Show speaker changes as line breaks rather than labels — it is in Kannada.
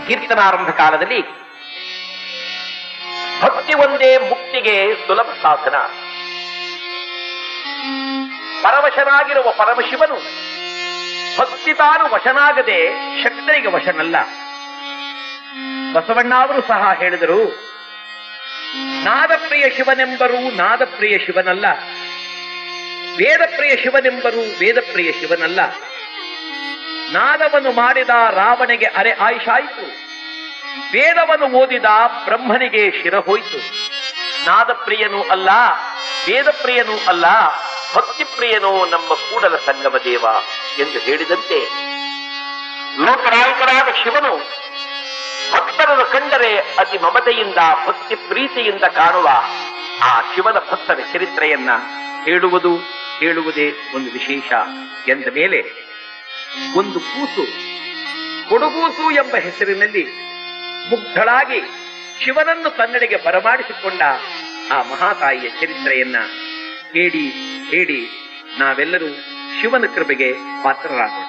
ಕೀರ್ತನಾರಂಭ ಕಾಲದಲ್ಲಿ ಭಕ್ತಿ ಒಂದೇ ಮುಕ್ತಿಗೆ ಸುಲಭ ಸಾಧನ. ಪರವಶನಾಗಿರುವ ಪರಮಶಿವನು ಭಕ್ತಿ ತಾನು ವಶನಾಗದೆ ಶಕ್ತರಿಗೆ ವಶನಲ್ಲ. ಬಸವಣ್ಣ ಅವರು ಸಹ ಹೇಳಿದರು, ನಾದಪ್ರಿಯ ಶಿವನೆಂಬರು ನಾದಪ್ರಿಯ ಶಿವನಲ್ಲ, ವೇದಪ್ರಿಯ ಶಿವನೆಂಬರು ವೇದಪ್ರಿಯ ಶಿವನಲ್ಲ. ನಾದವನ್ನು ಮಾಡಿದ ರಾವಣಗೆ ಅರೆ ಆಯುಷಾಯಿತು, ವೇದವನ್ನು ಓದಿದ ಬ್ರಹ್ಮನಿಗೆ ಶಿರ ಹೋಯಿತು. ನಾದಪ್ರಿಯನೂ ಅಲ್ಲ, ವೇದಪ್ರಿಯನೂ ಅಲ್ಲ, ಭಕ್ತಿಪ್ರಿಯನೋ ನಮ್ಮ ಕೂಡಲ ಸಂಗಮ ದೇವ ಎಂದು ಹೇಳಿದಂತೆ ಲೋಕನಾಯಕನಾದ ಶಿವನು ಭಕ್ತರನ್ನು ಕಂಡರೆ ಅತಿ ಮಮತೆಯಿಂದ ಭಕ್ತಿ ಪ್ರೀತಿಯಿಂದ ಕಾಣುವ ಆ ಶಿವನ ಭಕ್ತರ ಚರಿತ್ರೆಯನ್ನ ಹೇಳುವುದೇ ಒಂದು ವಿಶೇಷ ಎಂದ ಮೇಲೆ, ಒಂದು ಕೂಸು ಕೊಡುಗೂಸು ಎಂಬ ಹೆಸರಿನಲ್ಲಿ ಮುಗ್ಧಳಾಗಿ ಶಿವನನ್ನು ತನ್ನೆಡೆಗೆ ಬರಮಾಡಿಸಿಕೊಂಡ ಆ ಮಹಾತಾಯಿಯ ಚರಿತ್ರೆಯನ್ನ ಹೇಳಿ ನಾವೆಲ್ಲರೂ ಶಿವನ ಕೃಪೆಗೆ ಪಾತ್ರರಾಗೋಣ.